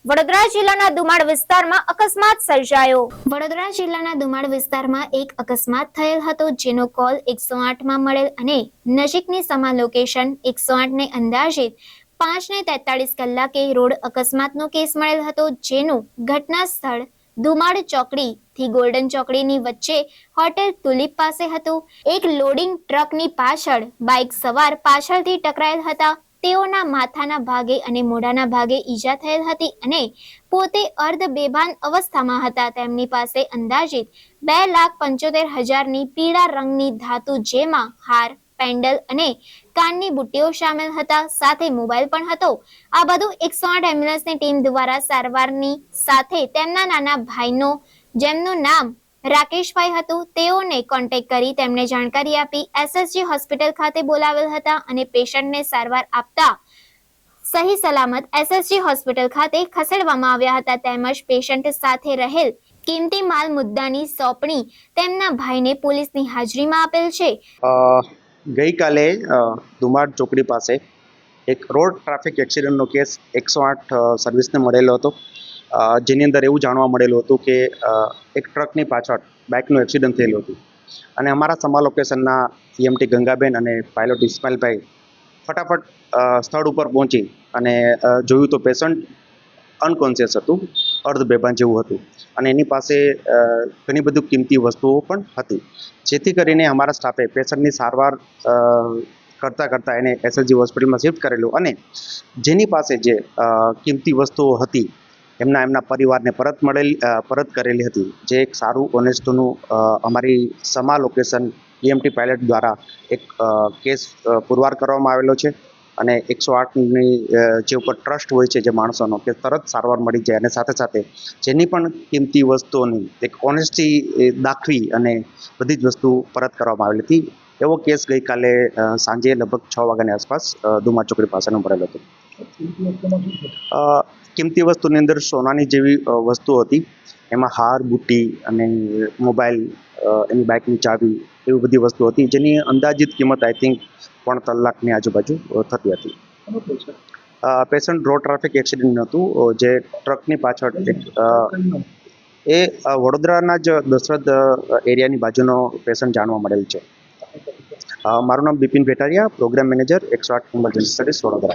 વડોદરા જિલ્લાના દુમાડ વિસ્તારમાં અકસ્માત સર્જાયો। વડોદરા જિલ્લાના દુમાડ વિસ્તારમાં એક અકસ્માત થયેલ હતો, જેનો કોલ 108 માં મળેલ અને નજીકની સમાન લોકેશન 108 ને અંદાજિત 5:43 કલાકે રોડ અકસ્માતનો કેસ મળેલ હતો, જેનું ઘટના સ્થળ દુમાડ ચોકડી થી ગોલ્ડન ચોકડીની વચ્ચે હોટેલ તુલિપ પાસે હતું। એક લોડિંગ ટ્રકની પાછળ બાઇક સવાર પાછળથી ટકરાયેલ હતા। તેઓના માથાના ભાગે અને મોઢાના ભાગે ઈજા થયેલ હતી અને પોતે અર્ધ બેભાન અવસ્થામાં હતા। તેમની પાસે અંદાજિત 2,75,000ની પીળા રંગની ધાતુ, જેમાં હાર, પેન્ડલ અને કાનની બુટ્ટીઓ શામેલ હતા, સાથે મોબાઈલ પણ હતો। આ બધું 108 એમ્બ્યુલન્સની ટીમ દ્વારા સારવારની સાથે તેમના નાના ભાઈનો, જેમનું નામ રાકેશભાઈ હતું, તેઓને કોન્ટેક્ટ કરી તેમને જાણકારી આપી એસએસજી હોસ્પિટલ ખાતે બોલાવેલ હતા અને પેશન્ટને સારવાર આપતા સહી સલામત એસએસજી હોસ્પિટલ ખાતે ખસેડવામાં આવ્યા હતા। તેમજ પેશન્ટ સાથે રહેલ કિંમતી માલ મુદ્દાની સોંપણી તેમના ભાઈને પોલીસની હાજરીમાં આપેલ છે। ગઈકાલે દુમાડ ચોકડી પાસે એક રોડ ટ્રાફિક એક્સિડન્ટનો કેસ 108 સર્વિસને મળેલો હતો, જેની અંદર એવું જાણવા મળેલું હતું કે એક ટ્રકની પાછળ બાઇકનું એક્સિડન્ટ થયેલું હતું અને અમારા સમા લોકેશનના સીએમટી ગંગાબેન અને પાયલોટ ઇસ્માઇલભાઈ ફટાફટ સ્થળ ઉપર પહોંચી અને જોયું તો પેશન્ટ અનકોન્શિયસ હતું, અર્ધ બેભાન જેવું હતું અને એની પાસે ઘણી બધી કિંમતી વસ્તુઓ પણ હતી, જેથી કરીને અમારા સ્ટાફે પેશન્ટની સારવાર કરતાં એને એસએસજી હોસ્પિટલમાં શિફ્ટ કરેલું અને જેની પાસે જે કિંમતી વસ્તુઓ હતી એમના પરિવારને પરત કરેલી હતી, જે એક સારું ઓનેસ્ટનું અમારી સમા લોકેશન ઈએમટી પાયલટ દ્વારા એક કેસ પુરવાર કરવામાં આવેલો છે અને 108ની જે ઉપર ટ્રસ્ટ હોય છે જે માણસોનો, કે તરત સારવાર મળી જાય અને સાથે સાથે જેની પણ કિંમતી વસ્તુઓની એક ઓનેસ્ટી દાખવી અને બધી જ વસ્તુ પરત કરવામાં આવેલી હતી। એવો કેસ ગઈકાલે સાંજે લગભગ 6 વાગ્યાની આસપાસ દુમાડ ચોકડી પાસેનો મળેલો હતો। કિંમતી વસ્તુની અંદર સોનાની જેવી વસ્તુઓ હતી, એમાં હાર, બુટ્ટી અને મોબાઈલ, એની બાઇકની ચાવી, એવી બધી વસ્તુઓ હતી, જેની અંદાજિત કિંમત આઈ થિંક 3.5 લાખની આજુબાજુ થતી હતી। પેશન્ટ રોડ ટ્રાફિક એક્સિડન્ટ હતું, જે ટ્રકની પાછળ એ વડોદરાના જ દશરથ એરિયાની બાજુનો પેશન્ટ જાણવા મળેલ છે। મારું નામ Bipin Bhetariya, program manager 108 emergency service Vadodara.